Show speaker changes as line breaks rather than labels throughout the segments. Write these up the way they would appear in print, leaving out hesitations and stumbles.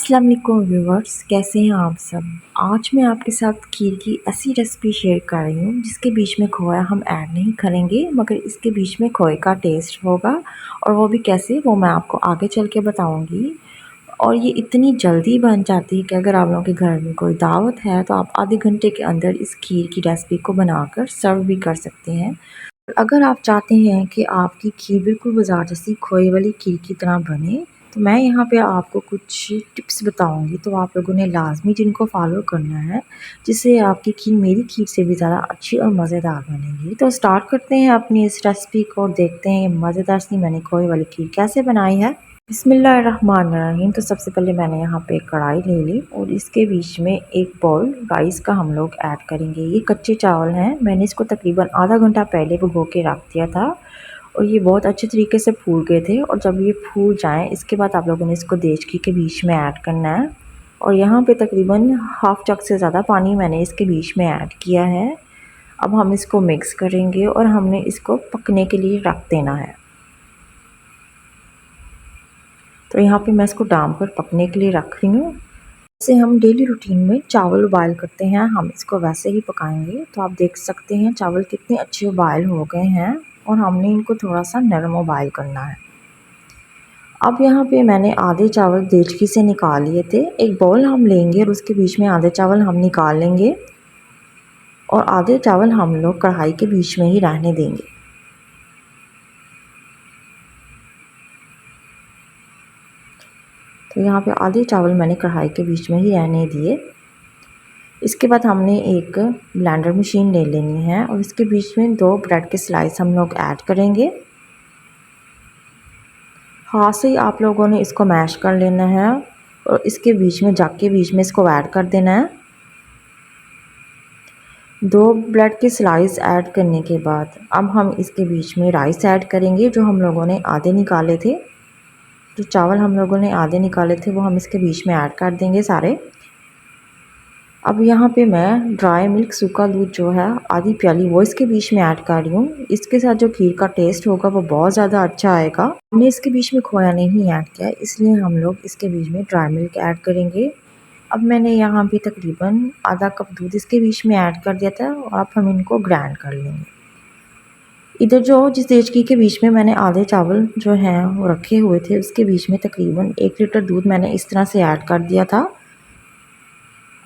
अस्सलाम वालेकुम व्यूवर्स, कैसे हैं आप सब। आज मैं आपके साथ खीर की ऐसी रेसिपी शेयर कर रही हूँ जिसके बीच में खोया हम ऐड नहीं करेंगे, मगर इसके बीच में खोए का टेस्ट होगा। और वो भी कैसे, वो मैं आपको आगे चल के बताऊँगी। और ये इतनी जल्दी बन जाती है कि अगर आप लोगों के घर में कोई दावत है तो आप आधे घंटे के अंदर इस खीर की रेसिपी को बनाकर सर्व भी कर सकते हैं। अगर आप चाहते हैं कि आपकी खीर बिल्कुल बाज़ार जैसी खोए वाली खीर की तरह बने, तो मैं यहाँ पे आपको कुछ टिप्स बताऊँगी, तो आप लोगों ने लाज़मी जिनको फ़ॉलो करना है, जिससे आपकी खीर मेरी खीर से भी ज़्यादा अच्छी और मज़ेदार बनेगी। तो स्टार्ट करते हैं अपनी इस रेसिपी को और देखते हैं ये मज़ेदार सी मैंने खोए वाली खीर कैसे बनाई है। बिस्मिल्लाहिर्रहमानिर्रहीम। तो सबसे पहले मैंने यहाँ पे एक कढ़ाई ले ली और इसके बीच में एक बाउल राइस का हम लोग ऐड करेंगे। ये कच्चे चावल हैं, मैंने इसको तकरीबन आधा घंटा पहले भिगो के रख दिया था और ये बहुत अच्छे तरीके से फूल गए थे। और जब ये फूल जाएं इसके बाद आप लोगों ने इसको देचकी के बीच में ऐड करना है। और यहाँ पे तकरीबन हाफ जग से ज़्यादा पानी मैंने इसके बीच में ऐड किया है। अब हम इसको मिक्स करेंगे और हमने इसको पकने के लिए रख देना है। तो यहाँ पे मैं इसको डाम कर पकने के लिए रख रही हूँ। जैसे हम डेली रूटीन में चावल उबाल करते हैं, हम इसको वैसे ही पकाएंगे। तो आप देख सकते हैं चावल कितने अच्छे उबाल हो गए हैं और हमने इनको थोड़ा सा नरम उबाल करना है। अब यहाँ पे मैंने आधे चावल देचकी से निकाल लिए थे। एक बाउल हम लेंगे और उसके बीच में आधे चावल हम निकाल लेंगे और आधे चावल हम लोग कढ़ाई के बीच में ही रहने देंगे। तो यहाँ पे आधे चावल मैंने कढ़ाई के बीच में ही रहने दिए। इसके बाद हमने एक ब्लेंडर मशीन ले लेनी है और इसके बीच में 2 ब्रेड के स्लाइस हम लोग ऐड करेंगे। हाथ से ही आप लोगों ने इसको मैश कर लेना है और इसके बीच में जग के बीच में इसको ऐड कर देना है। 2 ब्रेड के स्लाइस ऐड करने के बाद अब हम इसके बीच में राइस ऐड करेंगे जो हम लोगों ने आधे निकाले थे। जो चावल हम लोगों ने आधे निकाले थे वो हम इसके बीच में ऐड कर देंगे सारे। अब यहाँ पे मैं ड्राई मिल्क सूखा दूध जो है आधी प्याली वो इसके बीच में ऐड कर रही हूँ। इसके साथ जो खीर का टेस्ट होगा वो बहुत ज़्यादा अच्छा आएगा। हमने इसके बीच में खोया नहीं ऐड किया, इसलिए हम लोग इसके बीच में ड्राई मिल्क ऐड करेंगे। अब मैंने यहाँ पे तकरीबन आधा कप दूध इसके बीच में ऐड कर दिया था और अब हम इनको ग्राइंड कर लेंगे। इधर जो जिस देचकी के बीच में मैंने आधे चावल जो हैं वो रखे हुए थे उसके बीच में तकरीबन 1 लीटर दूध मैंने इस तरह से ऐड कर दिया था।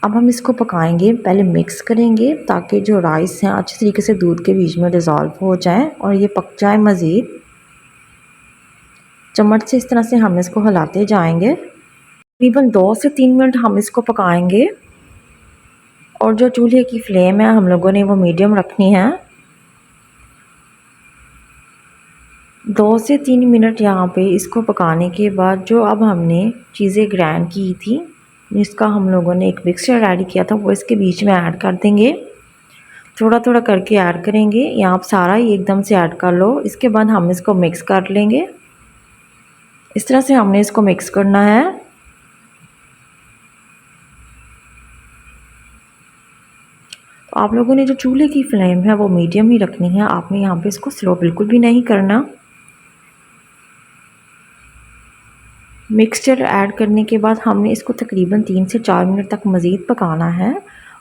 अब हम इसको पकाएंगे, पहले मिक्स करेंगे ताकि जो राइस हैं अच्छी तरीके से दूध के बीच में डिज़ोल्व हो जाएं और ये पक जाए। मज़ीद चम्मच से इस तरह से हम इसको हिलाते जाएंगे। तकरीबन 2 से 3 मिनट हम इसको पकाएंगे और जो चूल्हे की फ्लेम है हम लोगों ने वो मीडियम रखनी है। 2 से 3 मिनट यहाँ पे इसको पकाने के बाद जो अब हमने चीज़ें ग्राइंड की थी जिसका हम लोगों ने एक मिक्सचर ऐड किया था वो इसके बीच में ऐड कर देंगे। थोड़ा थोड़ा करके ऐड करेंगे, या आप सारा ही एकदम से ऐड कर लो। इसके बाद हम इसको मिक्स कर लेंगे। इस तरह से हमने इसको मिक्स करना है। तो आप लोगों ने जो चूल्हे की फ्लेम है वो मीडियम ही रखनी है, आपने यहाँ पे इसको स्लो बिल्कुल भी नहीं करना। मिक्सचर ऐड करने के बाद हमने इसको तकरीबन 3 से 4 मिनट तक मज़ीद पकाना है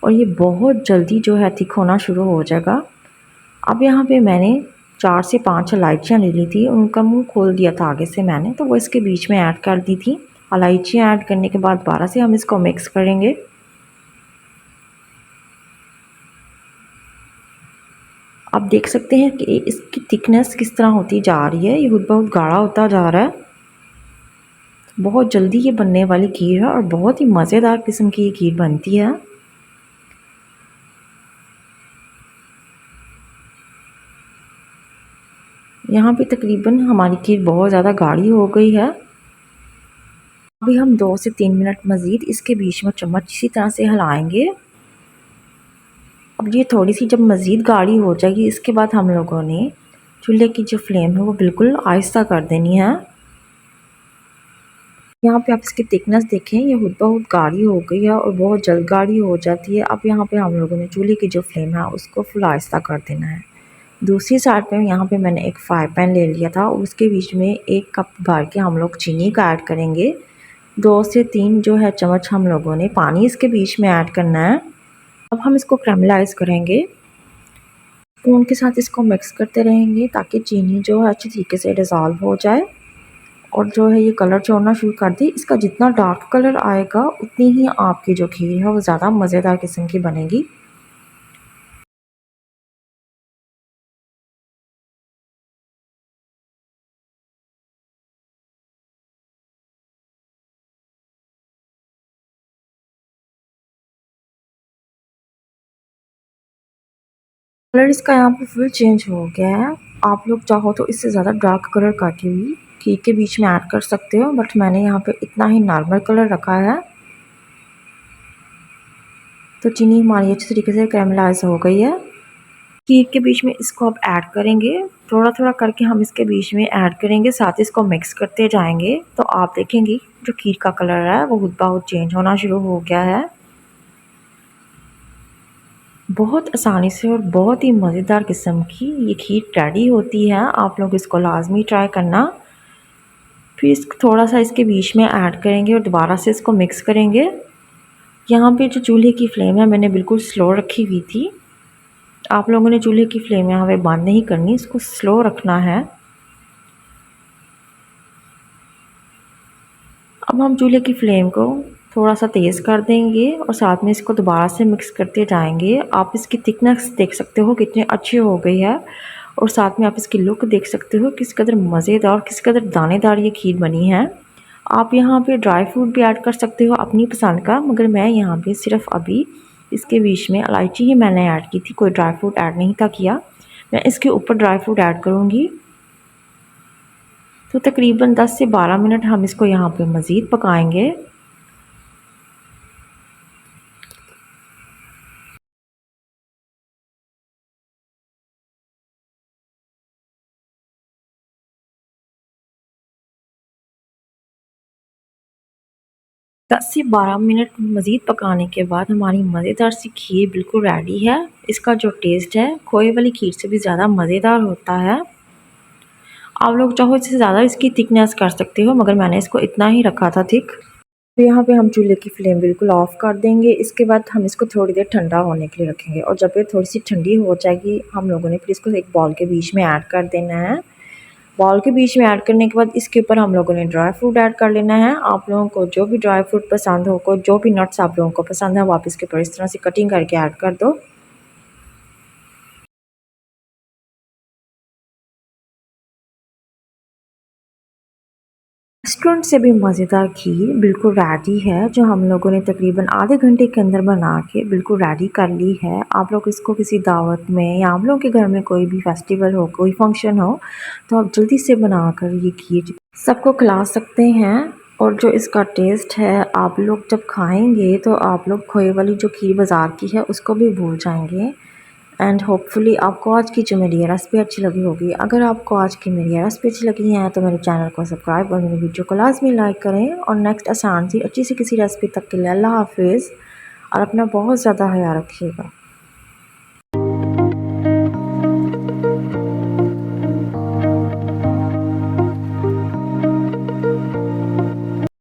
और ये बहुत जल्दी जो है थिक होना शुरू हो जाएगा। अब यहाँ पे मैंने 4 से 5 इलायचियाँ ले ली थी, उनका मुंह खोल दिया था आगे से मैंने, तो वो इसके बीच में ऐड कर दी थी। इलायचियाँ ऐड करने के बाद दोबारा से हम इसको मिक्स करेंगे। आप देख सकते हैं कि इसकी थिकनेस किस तरह होती जा रही है, ये खुद बहुत गाढ़ा होता जा रहा है। बहुत जल्दी ये बनने वाली खीर है और बहुत ही मज़ेदार किस्म की ये खीर बनती है। यहाँ पे तकरीबन हमारी खीर बहुत ज़्यादा गाढ़ी हो गई है। अभी हम 2 से 3 मिनट मज़ीद इसके बीच में चम्मच इसी तरह से हिलाएंगे। अब ये थोड़ी सी जब मज़ीद गाढ़ी हो जाएगी इसके बाद हम लोगों ने चूल्हे की जो फ्लेम है वो बिल्कुल आहिस्ता कर देनी है। यहाँ पे आप इसकी थिकनेस देखें, ये खुद बहुत गाढ़ी हो गई है और बहुत जल्द गाढ़ी हो जाती है। अब यहाँ पे हम लोगों ने चूल्हे की जो फ्लेम है उसको फुल आहिस्ता कर देना है। दूसरी साइड पे यहाँ पे मैंने एक फ्राई पैन ले लिया था और उसके बीच में 1 कप भर के हम लोग चीनी का ऐड करेंगे। 2 से 3 जो है चम्मच हम लोगों ने पानी इसके बीच में ऐड करना है। अब हम इसको कैरमलाइज़ करेंगे। स्पून के साथ इसको मिक्स करते रहेंगे ताकि चीनी जो है अच्छी तरीके से डिज़ोल्व हो जाए और जो है ये कलर छोड़ना शुरू कर दी। इसका जितना डार्क कलर आएगा उतनी ही आपकी जो खीर है वो ज़्यादा मज़ेदार किस्म की बनेगी। कलर इसका यहाँ पे फुल चेंज हो गया है। आप लोग चाहो तो इससे ज़्यादा डार्क कलर करके भी खीर के बीच में ऐड कर सकते हो, बट मैंने यहाँ पे इतना ही नॉर्मल कलर रखा है। तो चीनी हमारी अच्छी तरीके से कैरमलाइज़ हो गई है। खीर के बीच में इसको अब ऐड करेंगे, थोड़ा-थोड़ा करके हम इसके बीच में ऐड करेंगे, साथ ही इसको मिक्स करते जाएँगे। तो आप देखेंगी जो खीर का कलर है वो खुद ब खुद चेंज होना शुरू हो गया है। बहुत आसानी से और बहुत ही मज़ेदार किस्म की ये खीर रेडी होती है। आप लोग इसको लाज़मी ट्राई करना। फिर थोड़ा-सा इसके बीच में ऐड करेंगे और दोबारा से इसको मिक्स करेंगे। यहाँ पे जो चूल्हे की फ्लेम है मैंने बिल्कुल स्लो रखी हुई थी। आप लोगों ने चूल्हे की फ्लेम यहाँ पे बंद नहीं करनी, इसको स्लो रखना है। अब हम चूल्हे की फ्लेम को थोड़ा-सा तेज़ कर देंगे और साथ में इसको दोबारा से मिक्स करते जाएँगे। आप इसकी थिकनेस देख सकते हो कितनी अच्छी हो गई है और साथ में आप इसकी लुक देख सकते हो किस कदर मज़ेदार और किस कदर दानेदार ये खीर बनी है। आप यहाँ पे ड्राई फ्रूट भी ऐड कर सकते हो अपनी पसंद का, मगर मैं यहाँ पे सिर्फ अभी इसके बीच में इलायची ही मैंने ऐड की थी, कोई ड्राई फ्रूट ऐड नहीं था किया। मैं इसके ऊपर ड्राई फ्रूट ऐड करूँगी। तो तकरीबन 10 से 12 मिनट हम इसको यहाँ पे मज़ीद पकाएंगे। दस से 12 मिनट मज़ीद पकाने के बाद हमारी मज़ेदार सी खीर बिल्कुल रेडी है। इसका जो टेस्ट है खोए वाली खीर से भी ज़्यादा मज़ेदार होता है। आप लोग चाहो इससे ज़्यादा इसकी थिकनेस कर सकते हो, मगर मैंने इसको इतना ही रखा था थिक। तो यहाँ पे हम चूल्हे की फ्लेम बिल्कुल ऑफ़ कर देंगे। इसके बाद हम इसको थोड़ी देर ठंडा होने के लिए रखेंगे और जब ये थोड़ी सी ठंडी हो जाएगी हम लोगों ने फिर इसको एक बाउल के बीच में ऐड कर देना है। बाउल के बीच में ऐड करने के बाद इसके ऊपर हम लोगों ने ड्राई फ्रूट ऐड कर लेना है। आप लोगों को जो भी ड्राई फ्रूट पसंद हो, को जो भी नट्स आप लोगों को पसंद है वो आप इसके ऊपर इस तरह से कटिंग करके ऐड कर दो। रेस्टोरेंट से भी मज़ेदार खीर बिल्कुल रेडी है, जो हम लोगों ने तकरीबन आधे घंटे के अंदर बना के बिल्कुल रेडी कर ली है। आप लोग इसको किसी दावत में या आप लोगों के घर में कोई भी फेस्टिवल हो, कोई फंक्शन हो, तो आप जल्दी से बनाकर ये खीर सबको खिला सकते हैं। और जो इसका टेस्ट है आप लोग जब खाएंगे तो आप लोग खोए वाली जो खीर बाज़ार की है उसको भी भूल जाएंगे। एंड होपफुली आपको आज की जो मेरी रेसिपी अच्छी लगी होगी। अगर आपको आज की मेरी रेसिपी अच्छी लगी है तो मेरे चैनल को सब्सक्राइब और मेरी वीडियो को लाजमी लाइक करें। और नेक्स्ट आसान सी अच्छी सी किसी रेसिपी तक के लिए अल्लाह हाफिज़ और अपना बहुत ज़्यादा ख्याल रखिएगा।